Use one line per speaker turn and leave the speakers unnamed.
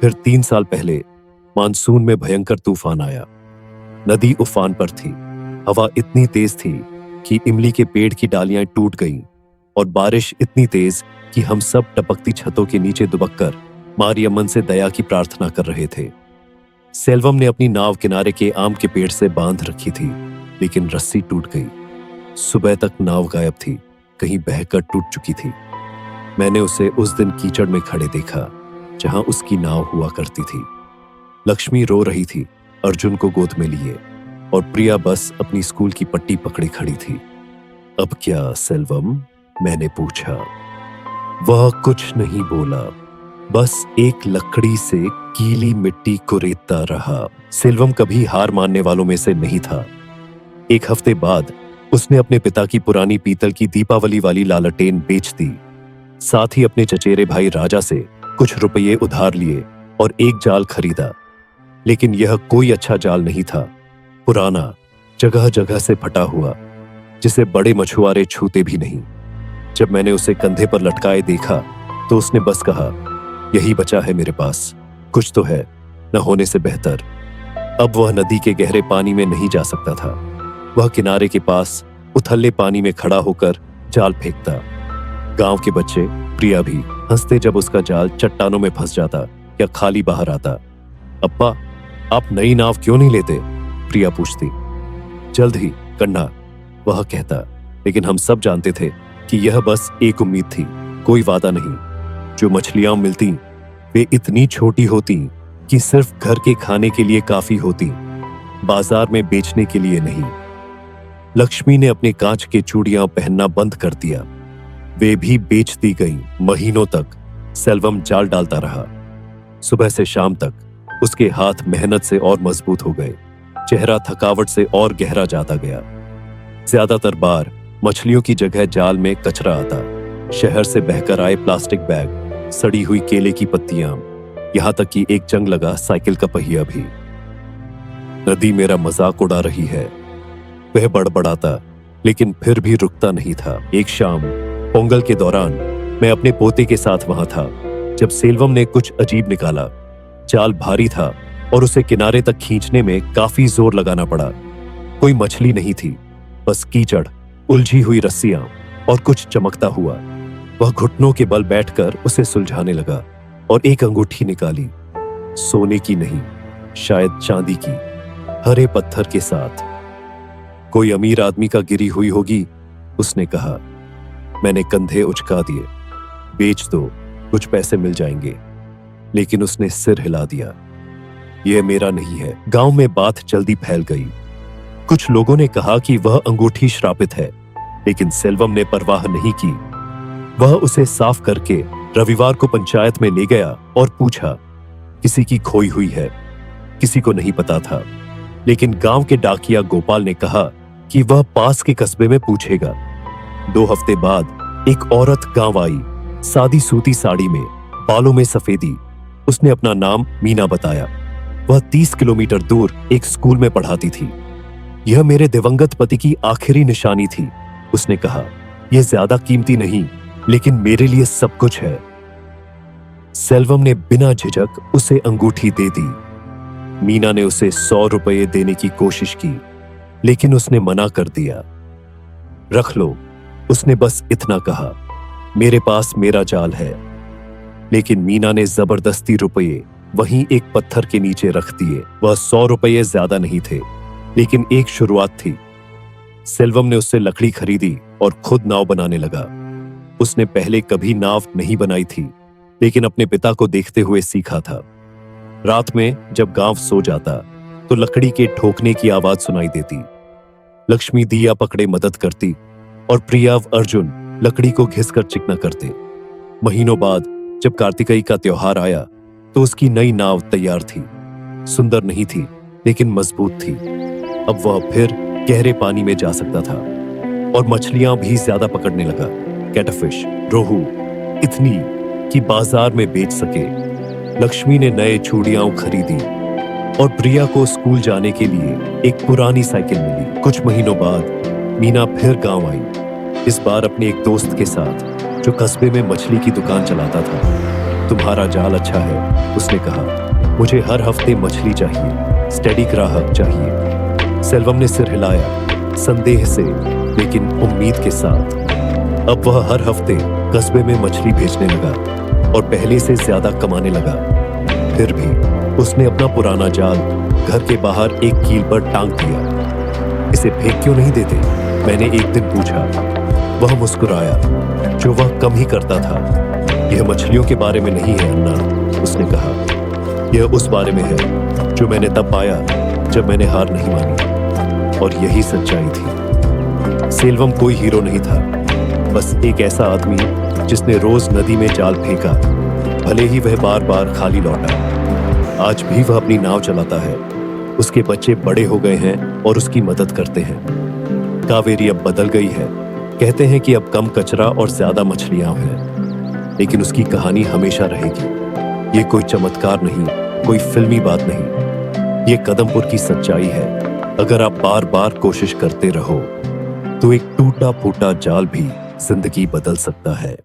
फिर 3 साल पहले मानसून में भयंकर तूफान आया। नदी उफान पर थी। हवा इतनी तेज थी कि इमली के पेड़ की डालियां टूट गईं और बारिश इतनी तेज कि हम सब टपकती छतों के नीचे दुबककर मारियम्मन से दया की प्रार्थना कर रहे थे। सेल्वम ने अपनी नाव किनारे के आम के पेड़ से बांध रखी थी, लेकिन रस्सी टूट गई। सुबह तक नाव गायब थी, कहीं बहकर टूट चुकी थी। मैंने उसे उस दिन कीचड़ में खड़े देखा जहां उसकी नाव हुआ करती थी। लक्ष्मी रो रही थी अर्जुन को गोद में लिए, और प्रिया बस अपनी स्कूल की पट्टी पकड़े खड़ी थी। अब क्या सेल्वम? मैंने पूछा। वह कुछ नहीं बोला, बस एक लकड़ी से गीली मिट्टी कुरेदता रहा। सेल्वम कभी हार मानने वालों में से नहीं था। 1 हफ्ते बाद उसने अपने पिता की पुरानी पीतल की दीपावली वाली लालटेन बेच दी। साथ ही अपने चचेरे भाई राजा से कुछ रुपये उधार लिए और एक जाल खरीदा। लेकिन यह कोई अच्छा जाल नहीं था, पुराना, जगह जगह से फटा हुआ, जिसे बड़े मछुआरे छूते भी नहीं। जब मैंने उसे कंधे पर लटकाए देखा तो उसने बस कहा, यही बचा है मेरे पास, कुछ तो है, न होने से बेहतर। अब वह नदी के गहरे पानी में नहीं जा सकता था। वह किनारे के पास उथले पानी में खड़ा होकर जाल फेंकता। गांव के बच्चे, प्रिया भी, हंसते जब उसका जाल चट्टानों में फंस जाता या खाली बाहर आता। अप्पा, आप नई नाव क्यों नहीं लेते? प्रिया पूछती। जल्द ही कन्ना, वह कहता। लेकिन हम सब जानते थे कि यह बस एक उम्मीद थी, कोई वादा नहीं। जो मछलियां मिलती वे इतनी छोटी होती कि सिर्फ घर के खाने के लिए काफी होती, बाजार में बेचने के लिए नहीं। लक्ष्मी ने अपने कांच के चूड़ियां पहनना बंद कर दिया, वे भी बेच दी गईं। महीनों तक सेल्वम जाल डालता रहा। सुबह से शाम तक उसके हाथ मेहनत से और मजबूत हो गए, चेहरा थकावट से और गहरा जाता गया। ज्यादातर बार मछलियों की जगह जाल में कचरा आता, शहर से बहकर आए प्लास्टिक बैग, सड़ी हुई केले की पत्तियां, यहां तक कि एक जंग लगा साइकिल का पहिया भी। नदी मेरा मजाक उड़ा रही है, वह बड़बड़ाता, लेकिन फिर भी रुकता नहीं था। एक शाम पोंगल के दौरान मैं अपने पोते के साथ वहां था जब सेल्वम ने कुछ अजीब निकाला। जाल भारी था और उसे किनारे तक खींचने में काफी जोर लगाना पड़ा। कोई मछली नहीं थी, बस कीचड़, उलझी हुई रस्सियां और कुछ चमकता हुआ। वह घुटनों के बल बैठकर उसे सुलझाने लगा और एक अंगूठी निकाली, सोने की नहीं, शायद चांदी की, हरे पत्थर के साथ। कोई अमीर आदमी का गिरी हुई होगी, उसने कहा। मैंने कंधे उचका दिए। बेच दो, कुछ पैसे मिल जाएंगे। लेकिन उसने सिर हिला दिया। यह मेरा नहीं है। गांव में बात जल्दी फैल गई। कुछ लोगों ने कहा कि वह अंगूठी श्रापित है, लेकिन सेल्वम ने परवाह नहीं की। वह उसे साफ करके रविवार को पंचायत में ले गया और पूछा, किसी की खोई हुई है? किसी को नहीं पता था, लेकिन गांव के डाकिया गोपाल ने कहा कि वह पास के कस्बे में पूछेगा। 2 हफ्ते बाद एक औरत गांव आई, सादी सूती साड़ी में, बालों में सफेदी। उसने अपना नाम मीना बताया। वह 30 किलोमीटर दूर एक स्कूल में पढ़ाती थी। यह मेरे दिवंगत पति की आखिरी निशानी थी, उसने कहा। यह ज्यादा कीमती नहीं, लेकिन मेरे लिए सब कुछ है। सेल्वम ने बिना झिझक उसे अंगूठी दे दी। मीना ने उसे 100 रुपये देने की कोशिश की, लेकिन उसने मना कर दिया। रख लो, उसने बस इतना कहा। मेरे पास मेरा जाल है। लेकिन मीना ने जबरदस्ती रुपये वहीं एक पत्थर के नीचे रख दिए। वह 100 रुपये ज्यादा नहीं थे, लेकिन एक शुरुआत थी। सेल्वम ने उससे लकड़ी खरीदी और खुद नाव बनाने लगा। उसने पहले कभी नाव नहीं बनाई थी, लेकिन अपने पिता को देखते हुए सीखा था। रात में जब गांव सो जाता तो लकड़ी के ठोकने की आवाज सुनाई देती। लक्ष्मी दिया पकड़े मदद करती और प्रिया व अर्जुन लकड़ी को घिसकर चिकना करते। महीनों बाद जब कार्तिकेय का त्योहार आया तो उसकी नई नाव तैयार थी। सुंदर नहीं थी, लेकिन मजबूत थी। अब वह फिर गहरे पानी में जा सकता था और मछलियां भी ज्यादा पकड़ने लगा। कैटफिश, रोहू, इतनी कि बाजार में बेच सके। लक्ष्मी ने नए चूड़ियां खरीदी और प्रिया को स्कूल जाने के लिए एक पुरानी साइकिल मिली। कुछ महीनों बाद मीना फिर गांव आई, इस बार अपने एक दोस्त के साथ जो कस्बे में मछली की दुकान चलाता था। तुम्हारा जाल अच्छा है, उसने कहा। मुझे हर हफ्ते मछली चाहिए, स्टेडी ग्राहक चाहिए। सेल्वम ने सिर हिलाया, संदेह से लेकिन उम्मीद के साथ। अब वह हर हफ्ते कस्बे में मछली भेजने लगा और पहले से ज्यादा कमाने लगा। फिर भी उसने अपना पुराना जाल घर के बाहर एक कील पर टांग दिया। इसे फेंक क्यों नहीं देते? मैंने एक दिन पूछा। वह मुस्कुराया, जो वह कम ही करता था। यह मछलियों के बारे में नहीं है अन्ना, उसने कहा। यह उस बारे में है जो मैंने तब पाया जब मैंने हार नहीं मानी। और यही सच्चाई थी। सेल्वम कोई हीरो नहीं था, बस एक ऐसा आदमी जिसने रोज नदी में जाल फेंका, भले ही वह बार बार खाली लौटा। आज भी वह अपनी नाव चलाता है। उसके बच्चे बड़े हो गए हैं और उसकी मदद करते हैं। कावेरी अब बदल गई है। कहते हैं कि अब कम कचरा और ज्यादा मछलियां हैं, लेकिन उसकी कहानी हमेशा रहेगी। ये कोई चमत्कार नहीं, कोई फिल्मी बात नहीं, ये कदमपुर की सच्चाई है। अगर आप बार बार कोशिश करते रहो तो एक टूटा फूटा जाल भी जिंदगी बदल सकता है।